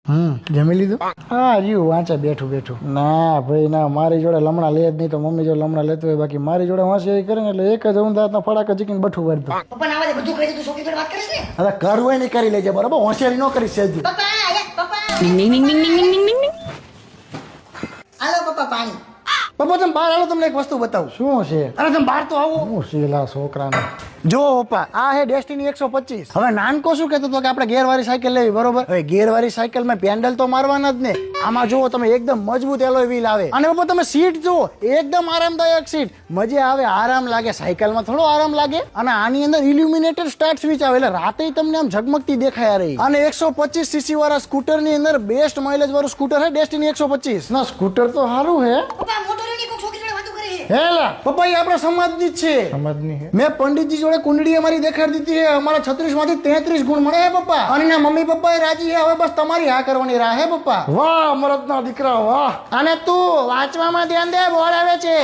જમી લીધું? હા રહ્યું વાંચે બેઠું. ના ભાઈ ના, મારી જોડે લમણા લે જ નહીં તો મમ્મી જોડે લમણા લેતો હોય, બાકી મારી જોડે હોશિયારી કરે ને એટલે એક જ ઊંધાતના ફડાકા ચીકીને બઠું વાળતો. પપ્પા નાવા દે, બધું કહી દે, તું છોકરી જોડે વાત કરીશ ને? હવે કરવું હોય ને કરી લેજે, બરાબર? હોશિયારી ન કરીશ સેજ. પપ્પા હાલો પપ્પા પાણી. પપ્પા તમે બહાર આવો, તમને એક વસ્તુ બતાવું. શું છે? અરે તમે બહાર તો આવો. શું શીલા છોકરાને જો પપ્પા, આ હે ડેસ્ટિની 125. હવે નાનકો શું કહેતો હતો કે આપણે ગેરવાળી સાયકલ લેવી, બરોબર? હવે ગેરવાળી સાયકલમાં પેન્ડલ તો મારવાના જ ને. આમાં જુઓ તમે, એકદમ મજબૂત એલોય વ્હીલ આવે. અને પપ્પા તમે સીટ જુઓ, એકદમ આરામદાયક સીટ, મજા આવે, આરામ લાગે. સાયકલમાં થોડો આરામ લાગે. અને આની અંદર ઇલ્યુમિનેટેડ સ્ટાર્ટ સ્વિચ આવે એટલે રાતે તમને આમ ઝગમગતી દેખાય રહી. અને 125 સીસી વાળા સ્કૂટર ની અંદર બેસ્ટ માઇલેજ વાળું સ્કૂટર હે ડેસ્ટિની 125. ના સ્કૂટર તો સારું હે. પપ્પા મોટો રેની કોઈ છોકરી જોડે વાતો કરે છે. હેલા પપ્પા, એ આપણા સમાજની જ છે. સમાજની હે? મેં પંડિતજી જોડે કુંડળી અમારી દેખાડી દીધી છે. અમારા 36 માંથી 33 ગુણ મળે હે પપ્પા. અને ના મમ્મી પપ્પા એ રાજી હે. હવે બસ તમારી હા કરવાની રાહ હે પપ્પા. વાહ મરદના દીકરા વાહ. અને તું વાંચવામાં ધ્યાન દે, બોર્ડ આવે છે.